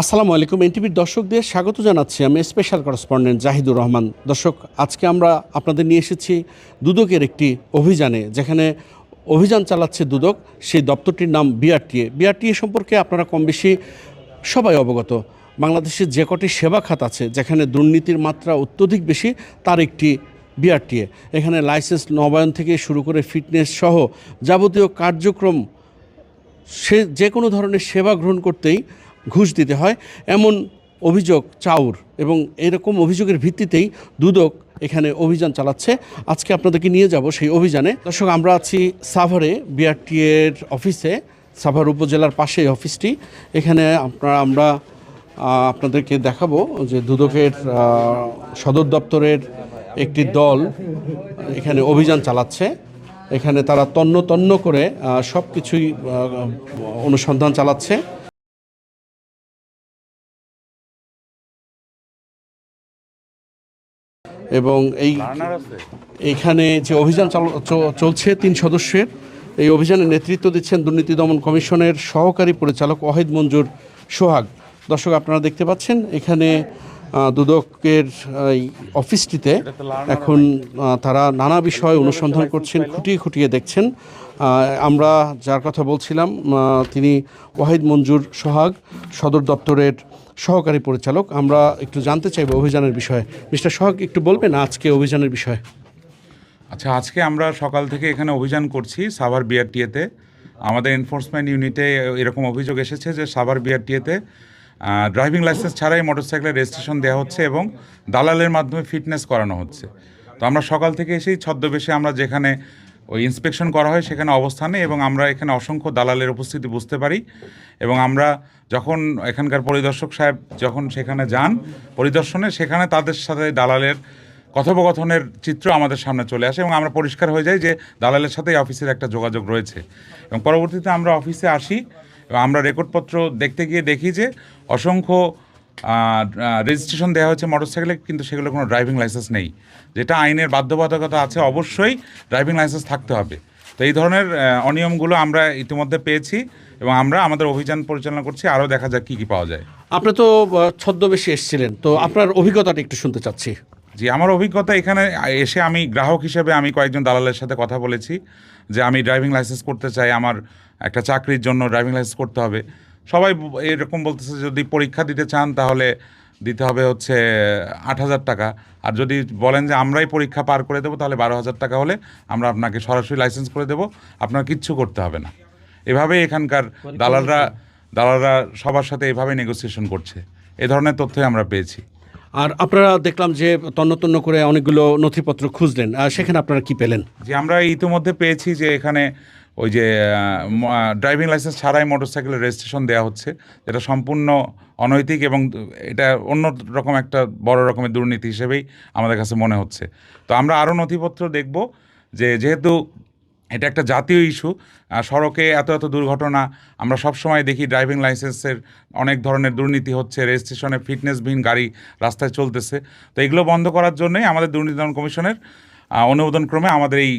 আসসালামু আলাইকুম। এনটিভির দর্শকদের স্বাগত জানাচ্ছি। আমি স্পেশাল করেসপন্ডেন্ট জাহিদুর রহমান। দর্শক, আজকে আমরা আপনাদের নিয়ে এসেছি দুদকের একটি অভিযানে, যেখানে অভিযান চালাচ্ছে দুদক। সেই দপ্তরটির নাম বিআরটিএ। বিআরটিএ সম্পর্কে আপনারা কম বেশি সবাই অবগত। বাংলাদেশের যে কটি সেবা খাত আছে যেখানে দুর্নীতির মাত্রা অত্যধিক বেশি, তার একটি বিআরটিএ। এখানে লাইসেন্স নবায়ন থেকে শুরু করে ফিটনেস সহ যাবতীয় কার্যক্রম, সে যে কোনো ধরনের সেবা গ্রহণ করতেই ঘুষ দিতে হয়, এমন অভিযোগ চাউর, এবং এরকম অভিযোগের ভিত্তিতেই দুদক এখানে অভিযান চালাচ্ছে। আজকে আপনাদেরকে নিয়ে যাব সেই অভিযানে। দর্শক, আমরা আছি সাভারে বিআরটিএর অফিসে। সাভার উপজেলার পাশে অফিসটি। এখানে আমরা আপনাদেরকে দেখাবো যে দুদকের সদর দপ্তরের একটি দল এখানে অভিযান চালাচ্ছে। এখানে তারা তন্ন তন্ন করে সব কিছুই অনুসন্ধান চালাচ্ছে। এবং এইখানে যে অভিযান চলছে 3 সদস্যের, এই অভিযানে নেতৃত্ব দিচ্ছেন দুর্নীতি দমন কমিশনের সহকারী পরিচালক ওয়াহিদ মঞ্জুর সোহাগ। দর্শক, আপনারা দেখতে পাচ্ছেন এখানে দুদকের এই অফিসটিতে এখন তারা নানা বিষয় অনুসন্ধান করছেন, খুঁটিয়ে খুঁটিয়ে দেখছেন। আমরা যার কথা বলছিলাম তিনি ওয়াহিদ মঞ্জুর সোহাগ, সদর দপ্তরের সহকারী পরিচালক। আমরা একটু জানতে চাইব অভিযানের বিষয়ে। মিস্টার সোহাগ, একটু বলবেন আজকে অভিযানের বিষয়ে? আচ্ছা, আজকে আমরা সকাল থেকে এখানে অভিযান করছি সাভার বিআরটিএতে। আমাদের এনফোর্সমেন্ট ইউনিটে এরকম অভিযোগ এসেছে যে সাভার বিআরটিএতে ড্রাইভিং লাইসেন্স ছাড়াই মোটরসাইকেলের রেজিস্ট্রেশন দেওয়া হচ্ছে এবং দালালের মাধ্যমে ফিটনেস করানো হচ্ছে। তো আমরা সকাল থেকে এসেই ছদ্মবেশে আমরা যেখানে ওই ইন্সপেকশন করা হয় সেখানে অবস্থানে, এবং আমরা এখানে অসংখ্য দালালের উপস্থিতি বুঝতে পারি। এবং আমরা যখন এখানকার পরিদর্শক সাহেব যখন সেখানে যান পরিদর্শনে, সেখানে তাদের সাথে দালালের কথোপকথনের চিত্র আমাদের সামনে চলে আসে এবং আমরা পরিষ্কার হয়ে যাই যে দালালের সাথে অফিসের একটা যোগাযোগ রয়েছে। এবং পরবর্তীতে আমরা অফিসে আসি এবং আমরা রেকর্ডপত্র দেখতে গিয়ে দেখি যে অসংখ্য রেজিস্ট্রেশন দেওয়া হয়েছে মোটরসাইকেলে, কিন্তু সেগুলো কোনো ড্রাইভিং লাইসেন্স নেই। যেটা আইনের বাধ্যবাধকতা আছে, অবশ্যই ড্রাইভিং লাইসেন্স থাকতে হবে। তো এই ধরনের অনিয়মগুলো আমরা ইতিমধ্যে পেয়েছি এবং আমরা আমাদের অভিযান পরিচালনা করছি। আরও দেখা যাক কী কী পাওয়া যায়। আপনি তো ছদ্মবেশে এসেছিলেন, তো আপনার অভিজ্ঞতাটা একটু শুনতে চাচ্ছি। জি, আমার অভিজ্ঞতা, এখানে এসে আমি গ্রাহক হিসেবে আমি কয়েকজন দালালের সাথে কথা বলেছি যে আমি ড্রাইভিং লাইসেন্স করতে চাই, আমার একটা চাকরির জন্য ড্রাইভিং লাইসেন্স করতে হবে। সবাই এরকম বলতেছে যদি পরীক্ষা দিতে চান তাহলে দিতে হবে হচ্ছে 8,000 টাকা, আর যদি বলেন যে আমরাই পরীক্ষা পার করে দেবো তাহলে 12,000 টাকা হলে আমরা আপনাকে সরাসরি লাইসেন্স করে দেবো, আপনার কিচ্ছু করতে হবে না। এভাবে এখানকার দালালরা সবার সাথে এভাবে নেগোসিয়েশন করছে। এ ধরনের তথ্যই আমরা পেয়েছি। আর আপনারা দেখলাম যে তন্ন তন্ন করে অনেকগুলো নথিপত্র খুঁজলেন, সেখানে আপনারা কি পেলেন? যে আমরা ইতিমধ্যে পেয়েছি যে এখানে ওই যে ড্রাইভিং লাইসেন্স ছাড়াই মোটরসাইকেলের রেজিস্ট্রেশন দেওয়া হচ্ছে, যেটা সম্পূর্ণ অনৈতিক এবং এটা অন্য রকম একটা বড় রকমের দুর্নীতি হিসেবেই আমাদের কাছে মনে হচ্ছে। তো আমরা আরও নথিপত্র দেখব, যেহেতু এটা একটা জাতীয় ইস্যু, সড়কে এত এত দুর্ঘটনা আমরা সব সময় দেখি, ড্রাইভিং লাইসেন্সের অনেক ধরনের দুর্নীতি হচ্ছে, রেজিস্ট্রেশনে ফিটনেসবিহীন গাড়ি রাস্তায় চলতেছে। তো এগুলো বন্ধ করার জন্যই আমাদের দুর্নীতি দমন কমিশনের অনুমোদন ক্রমে আমাদের এই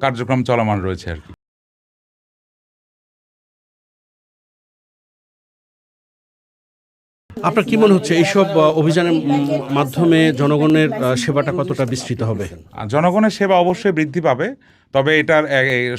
কার্যক্রম চলমান রয়েছে আর কি। আপনার কি মনে হচ্ছে এইসব অভিযানের মাধ্যমে জনগণের সেবাটা কতটা বিস্তৃত হবে? জনগণের সেবা অবশ্যই বৃদ্ধি পাবে, তবে এটার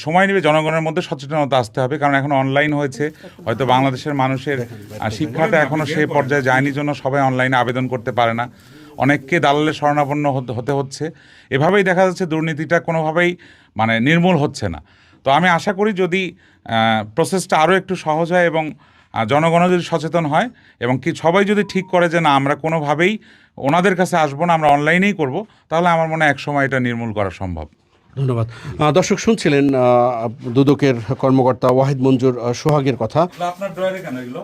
সময় নেবে, জনগণের মধ্যে সচেতনতা আসতে হবে, কারণ এখন অনলাইন হয়েছে। হয়তো বাংলাদেশের মানুষের শিক্ষাটা এখনও সে পর্যায়ে যায়নি জন্য সবাই অনলাইনে আবেদন করতে পারে না, অনেককে দালালের শরণাপন্ন হতে হচ্ছে। এভাবেই দেখা যাচ্ছে দুর্নীতিটা কোনোভাবেই নির্মূল হচ্ছে না। তো আমি আশা করি যদি প্রসেসটা আরও একটু সহজ হয় এবং জনগণও যদি সচেতন হয় এবং সবাই যদি ঠিক করে যে না আমরা কোনোভাবেই ওনাদের কাছে আসবো না, আমরা অনলাইনেই করব, তাহলে আমার মনে হয় একসময় এটা নির্মূল করা সম্ভব। ধন্যবাদ। দর্শক, শুনছিলেন দুদকের কর্মকর্তা ওয়াহিদ মঞ্জুর সোহাগের কথা। আপনার ড্রয়ারে কেন এগুলো?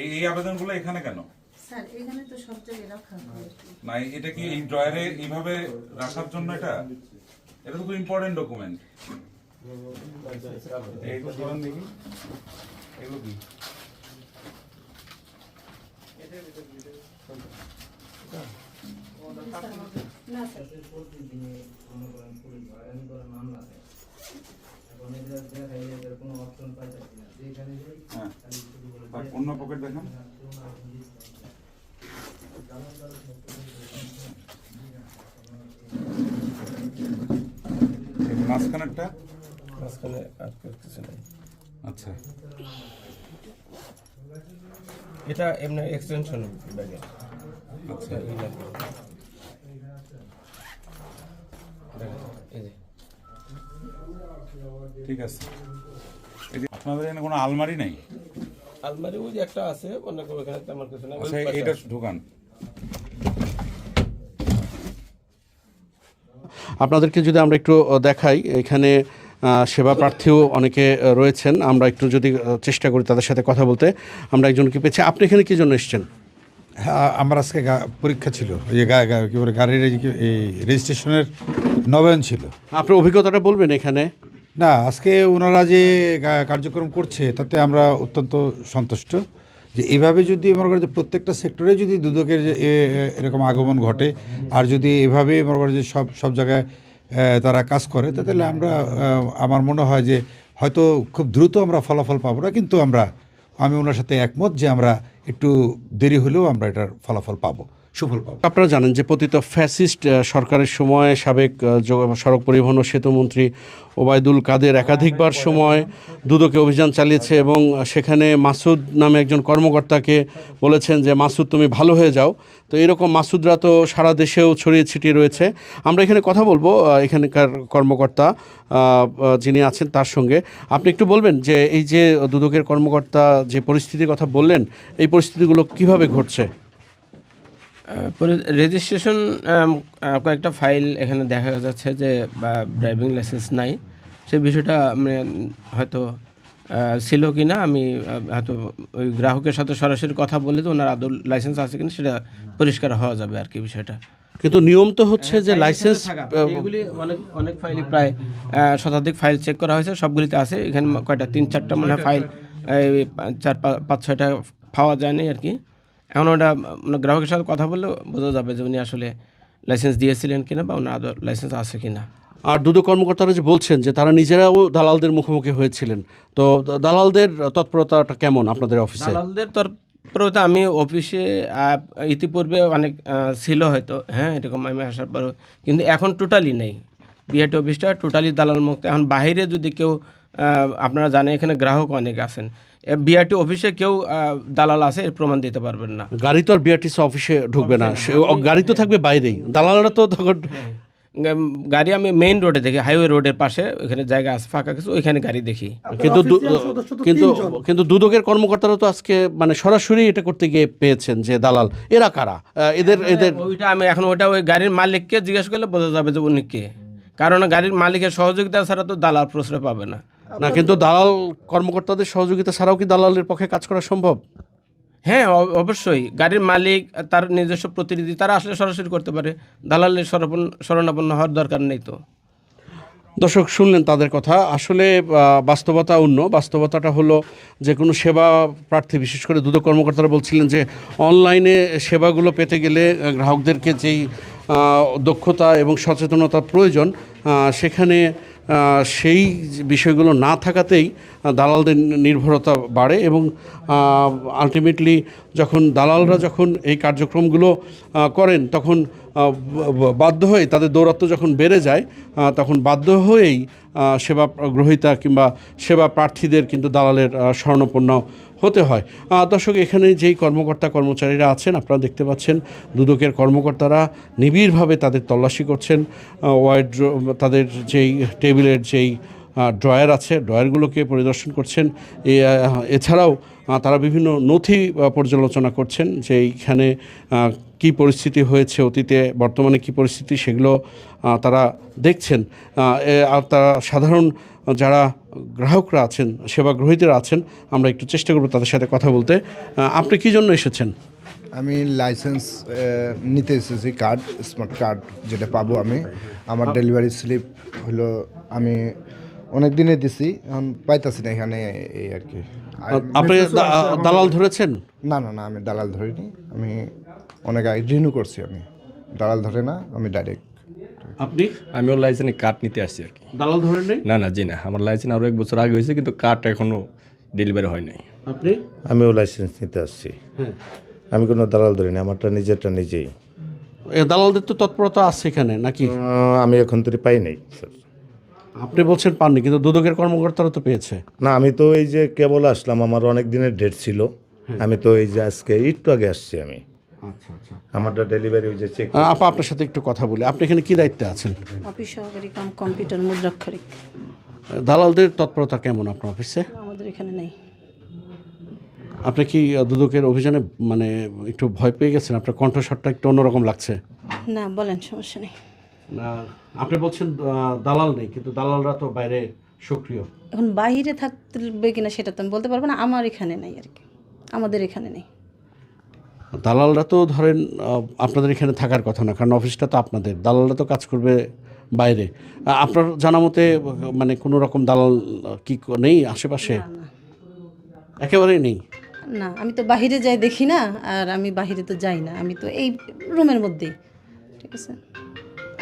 এই আবেদনগুলো এখানে কেন? স্যার, এখানে তো সব জায়গায় রাখা হয় না, এটা কি এই ড্রয়ারে এইভাবে রাখার জন্য? এটা তো খুব ইম্পর্টেন্ট ডকুমেন্ট। এইগুলো ধরুন দেখি, এগুলো কি? না স্যার, হ্যাঁ, অন্য পকেট দেখান। মাঝখানেরটা মাঝখানে আর কিছু নেই। আচ্ছা, এটা এমনি এক্সটেনশন ব্যাগের। আচ্ছা, এই লাগবে। এই যে ঠিক আছে। এই যে আপনাদের এখানে কোনো আলমারি নাই? আলমারি ওই যে একটা আছে, অন্য কোনো এখানে তেমন কিছু নেই। আচ্ছা, এটা ঢোকান। আপনাদেরকে যদি আমরা একটু দেখাই, এখানে সেবা প্রার্থীও অনেকে রয়েছেন। আমরা একটু যদি চেষ্টা করি তাদের সাথে কথা বলতে। আমরা একজনকে পেয়েছি। আপনি এখানে কি জন্য এসেছেন? হ্যাঁ, আমার আজকে পরীক্ষা ছিল, ওই যে কী বলে গাড়ির এই রেজিস্ট্রেশনের নবায়ন ছিল। আপনার অভিজ্ঞতাটা বলবেন এখানে। না, আজকে ওনারা যে কার্যক্রম করছে তাতে আমরা অত্যন্ত সন্তুষ্ট যে এভাবে যদি মনে করেন যে প্রত্যেকটা সেক্টরে যদি দুদকের যে এরকম আগমন ঘটে, আর যদি এভাবে মনে করেন যে সব জায়গায় তারা কাজ করে, তাহলে আমরা আমার মনে হয় যে হয়তো খুব দ্রুত আমরা ফলাফল পাবো না, কিন্তু আমি ওনার সাথে একমত যে আমরা একটু দেরি হলেও আমরা এটার ফলাফল পাবো, সুফল পাবো। আপনারা জানেন যে পতিত ফ্যাসিস্ট সরকারের সময় সাবেক সড়ক পরিবহন ও সেতু মন্ত্রী ওবায়দুল কাদের একাধিকবার সময় দুদকে অভিযান চালিয়েছে এবং সেখানে মাসুদ নামে একজন কর্মকর্তাকে বলেছেন যে মাসুদ তুমি ভালো হয়ে যাও। তো এরকম মাসুদরা তো সারা দেশেও ছড়িয়ে ছিটিয়ে রয়েছে। আমরা এখানে কথা বলবো এখানকার কর্মকর্তা যিনি আছেন তার সঙ্গে। আপনি একটু বলবেন যে এই যে দুদকের কর্মকর্তা যে পরিস্থিতির কথা বললেন, এই পরিস্থিতিগুলো কিভাবে ঘটছে? রেজিস্ট্রেশন কয়েকটা ফাইল এখানে দেখা যাচ্ছে যে ড্রাইভিং লাইসেন্স নাই। সেই বিষয়টা মানে হয়তো ছিল কি না, আমি হয়তো ওই গ্রাহকের সাথে সরাসরি কথা বলে তো ওনার আদৌ লাইসেন্স আছে কিনা সেটা পরিষ্কার হওয়া যাবে আর কি বিষয়টা। কিন্তু নিয়ম তো হচ্ছে যে লাইসেন্স এগুলি অনেক ফাইলই প্রায় শতাধিক ফাইল চেক করা হয়েছে, সবগুলিতে আছে। এখানে কয়টা 3-4টা মনে হয় ফাইল, 4-5-6টা পাওয়া যায়নি আর কি। এখন ওটা মানে গ্রাহকের সাথে কথা বললে বোঝা যাবে যে উনি আসলে লাইসেন্স দিয়েছিলেন কিনা বা ওনার আদৌ লাইসেন্স আছে কিনা। আর দুদক কর্মকর্তারা যে বলছেন যে তারা নিজেরাও দালালদের মুখোমুখি হয়েছিলেন, তো দালালদের তৎপরতাটা কেমন আপনাদের অফিসে? দালালদের তৎপরতা আমি অফিসে ইতিপূর্বে অনেক ছিল হয়তো, হ্যাঁ, এরকম আমি আসার পর, কিন্তু এখন টোটালি নেই। বিআরটি অফিসটা টোটালি দালাল মুক্ত। এখন বাইরে যদি কেউ আপনারা জানেন এখানে গ্রাহক অনেক আছেন, বিআরটি অফিসে কেউ দালাল আছে এর প্রমাণ দিতে পারবেন না। গাড়ি তো আর বিআরটিসি অফিসে ঢুকবে না, গাড়ি তো থাকবে বাইরেই। দালালরা তো তখন গাড়ি আমি মেইন রোডে দেখি, হাইওয়ে রোডের পাশে ওখানে জায়গা আছে ফাঁকা কিছু, ওইখানে গাড়ি দেখি। কিন্তু কিন্তু দুদকের কর্মকর্তারা তো আজকে মানে সরাসরি এটা করতে গিয়ে পেয়েছেন যে দালাল এরা কারা, এদের ওইটা আমি এখন ওই গাড়ির মালিককে জিজ্ঞেস করলে বোঝা যাবে যে উনি কে, কারণ গাড়ির মালিকের সহযোগিতা ছাড়া তো দালাল প্রশ্রয় পাবে না। না, কিন্তু দালাল কর্মকর্তাদের সহযোগিতা ছাড়াও কি দালালের পক্ষে কাজ করা সম্ভব? হ্যাঁ, অবশ্যই। গাড়ির মালিক তার নিজস্ব প্রতিনিধি তারা আসলে সরাসরি করতে পারে, দালালের শরণাপন্ন হওয়ার দরকার নেই। তো দর্শক শুনলেন তাদের কথা। আসলে বাস্তবতা অন্য। বাস্তবতাটা হলো যে কোনো সেবা প্রার্থী, বিশেষ করে দুদক কর্মকর্তারা বলছিলেন যে অনলাইনে সেবাগুলো পেতে গেলে গ্রাহকদেরকে যেই দক্ষতা এবং সচেতনতা প্রয়োজন, সেখানে সেই বিষয়গুলো না থাকাতেই দালালদের নির্ভরতা বাড়ে এবং আলটিমেটলি যখন দালালরা যখন এই কার্যক্রমগুলো করেন তখন বাধ্য হয়ে তাদের দৌরাত্ম্য যখন বেড়ে যায়, তখন বাধ্য হয়েই সেবা গ্রহীতা কিংবা সেবা প্রার্থীদের কিন্তু দালালের শরণাপন্ন হতে হয়। দর্শক, এখানে যেই কর্মচারীরা আছেন আপনারা দেখতে পাচ্ছেন, দুদকের কর্মকর্তারা নিবিড়ভাবে তাদের তল্লাশি করছেন। তাদের যেই টেবিলের যেই ড্রয়ার আছে, ড্রয়ারগুলোকে পরিদর্শন করছেন। এছাড়াও তারা বিভিন্ন নথি পর্যালোচনা করছেন যে এইখানে কী পরিস্থিতি হয়েছে অতীতে, বর্তমানে কী পরিস্থিতি, সেগুলো তারা দেখছেন। আর তারা সাধারণ যারা গ্রাহকরা আছেন, সেবা গ্রহীতারা আছেন, আমরা একটু চেষ্টা করব তাদের সাথে কথা বলতে। আপনি কী জন্য এসেছেন? আমি লাইসেন্স নিতে এসেছি, স্মার্ট কার্ড যেটা পাবো আমি। আমার ডেলিভারি স্লিপ হলো আমি অনেক দিনে দিছি, এখন পাইতাছি না এখানে, এই আর কি। আপনি দালাল ধরেছেন? না, আমি দালাল ধরিনি। আমি অনেক আগে রিনিউ করছি। আমি দালাল ধরে না, আমি ডাইরেক্ট আপনি আমি ওর লাইসেন্সে কার্ড নিতে আসছি আর কি। দালাল ধরেন নাই? না না জি না, আমার লাইসেন্স আরও 1 বছর আগে হয়েছে, কিন্তু কার্ড এখনও ডেলিভারি হয় নাই। আপনি? আমিও লাইসেন্স নিতে আসছি। হ্যাঁ। আমি কোনো দালাল ধরি না, আমারটা নিজেরটা নিজেই। দালালদের তো তৎপরতা আছে এখানে নাকি? আমি এখন তো পাই নাই স্যার। আপনি বলছেন পাননি, কিন্তু দুদকের কর্মকর্তারা তো পেয়েছে। না, আমি তো এই যে কেবল আসলাম, আমার অনেক দিনের ডেট ছিল। আমি তো এই যে আজকে একটু আগে আসছি আমি। আচ্ছা আচ্ছা। আমারটা ডেলিভারি ওই যে চেক। আপা, আপনার সাথে একটু কথা বলি। আপনি এখানে কি দায়িত্বে আছেন? অফিস সহকারী কাম কম্পিউটার মুদ্রাক্ষরিক। দালালদের তৎপরতা কেমন আপনার অফিসে? আমাদের এখানে নেই। আপনি কি দুদকের অভিযানে মানে একটু ভয় পেয়ে গেছেন? আপনার কণ্ঠস্বরটা একটু অন্যরকম লাগছে। না, বলেন, সমস্যা নেই। না, আপনি বলছেন দালাল নেই, কিন্তু দালালরা তো বাইরে সক্রিয়। এখন বাইরে থাকবে কিনা সেটা তো আমি বলতে পারবো না। আমার এখানে নাই আর কি, আমাদের এখানে নেই। দালালরা তো ধরেন আপনাদের এখানে থাকার কথা না, কারণ অফিসটা তো আপনাদের। দালালরা তো কাজ করবে বাইরে। আপনার জানা মতে মানে কোনো রকম দালাল কি নেই আশেপাশে? একেবারেই নেই? না, আমি তো বাইরে যাই দেখি না, আর আমি বাইরে তো যাই না, আমি তো এই রুমের মধ্যেই। ঠিক আছে,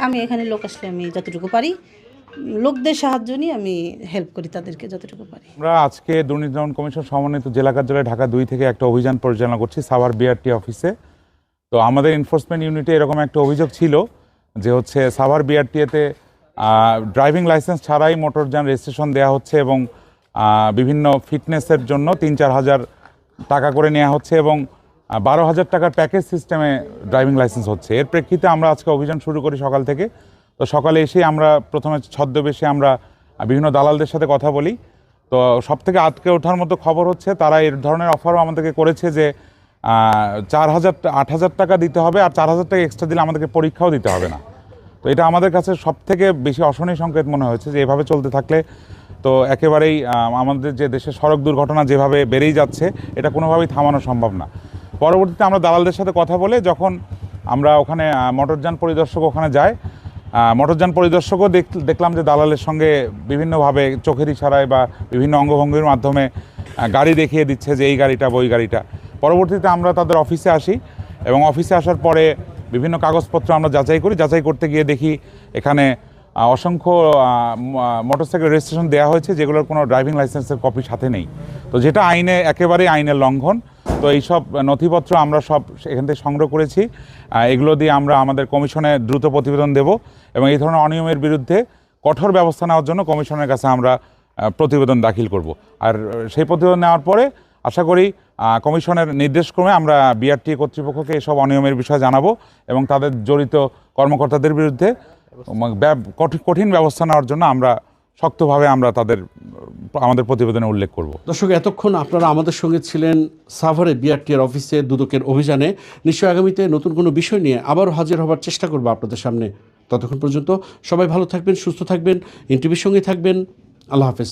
আমি এখানে লোক আসলে আমি যতটুকু পারি লোকদের সাহায্য নিয়ে আমি হেল্প করি তাদেরকে যতটুকু পারি। আমরা আজকে দুর্নীতি দমন কমিশন সমন্বিত জেলা কার্যালয় ঢাকা 2 থেকে একটা অভিযান পরিচালনা করছি সাভার বিআরটি অফিসে। তো আমাদের এনফোর্সমেন্ট ইউনিটে এরকম একটা অভিযোগ ছিল যে হচ্ছে সাভার বিআরটিএতে ড্রাইভিং লাইসেন্স ছাড়াই মোটরযান রেজিস্ট্রেশন দেওয়া হচ্ছে এবং বিভিন্ন ফিটনেসের জন্য 3-4 হাজার টাকা করে নেওয়া হচ্ছে এবং 12,000 টাকার প্যাকেজ সিস্টেমে ড্রাইভিং লাইসেন্স হচ্ছে। এর প্রেক্ষিতে আমরা আজকে অভিযান শুরু করি সকাল থেকে। তো সকালে এসেই আমরা প্রথমে ছদ্মবেশে আমরা বিভিন্ন দালালদের সাথে কথা বলি। তো সব থেকে আটকে ওঠার মতো খবর হচ্ছে তারা এর ধরনের অফারও আমাদেরকে করেছে যে 8,000 টাকা দিতে হবে, আর 4,000 টাকা এক্সট্রা দিলে আমাদেরকে পরীক্ষাও দিতে হবে না। তো এটা আমাদের কাছে সব থেকে বেশি অশনি সংকেত মনে হয়েছে যে এভাবে চলতে থাকলে তো একেবারেই আমাদের যে দেশে সড়ক দুর্ঘটনা যেভাবে বেড়েই যাচ্ছে, এটা কোনোভাবেই থামানো সম্ভব না। পরবর্তীতে আমরা দালালদের সাথে কথা বলে যখন আমরা ওখানে মোটরযান পরিদর্শক ওখানে যায়, মোটরযান পরিদর্শকও দেখলাম যে দালালের সঙ্গে বিভিন্নভাবে চোখের ইশারায় বা বিভিন্ন অঙ্গভঙ্গির মাধ্যমে গাড়ি দেখিয়ে দিচ্ছে যে এই গাড়িটা ওই গাড়িটা। পরবর্তীতে আমরা তাদের অফিসে আসি এবং অফিসে আসার পরে বিভিন্ন কাগজপত্র আমরা যাচাই করি। যাচাই করতে গিয়ে দেখি এখানে অসংখ্য মোটরসাইকেল রেজিস্ট্রেশন দেওয়া হয়েছে যেগুলোর কোনো ড্রাইভিং লাইসেন্সের কপি সাথে নেই। তো যেটা একেবারেই আইনের লঙ্ঘন। তো এইসব নথিপত্র আমরা সব এখান থেকে সংগ্রহ করেছি। এগুলো দিয়ে আমরা আমাদের কমিশনে দ্রুত প্রতিবেদন দেব এবং এই ধরনের অনিয়মের বিরুদ্ধে কঠোর ব্যবস্থা নেওয়ার জন্য কমিশনের কাছে আমরা প্রতিবেদন দাখিল করব। আর সেই প্রতিবেদন নেওয়ার পরে আশা করি কমিশনের নির্দেশক্রমে আমরা বিআরটি কর্তৃপক্ষকে এসব অনিয়মের বিষয়ে জানাবো এবং তাদের জড়িত কর্মকর্তাদের বিরুদ্ধে কঠিন ব্যবস্থা নেওয়ার জন্য আমরা শক্তভাবে আমরা আমাদের প্রতিবেদনে উল্লেখ করব। দর্শক, এতক্ষণ আপনারা আমাদের সঙ্গে ছিলেন সাভারে বিআরটির অফিসে দুদকের অভিযানে। নিশ্চয়ই আগামীতে নতুন কোনো বিষয় নিয়ে আবারও হাজির হবার চেষ্টা করবো আপনাদের সামনে। ততক্ষণ পর্যন্ত সবাই ভালো থাকবেন, সুস্থ থাকবেন, এনটিভির সঙ্গে থাকবেন। আল্লাহ হাফেজ।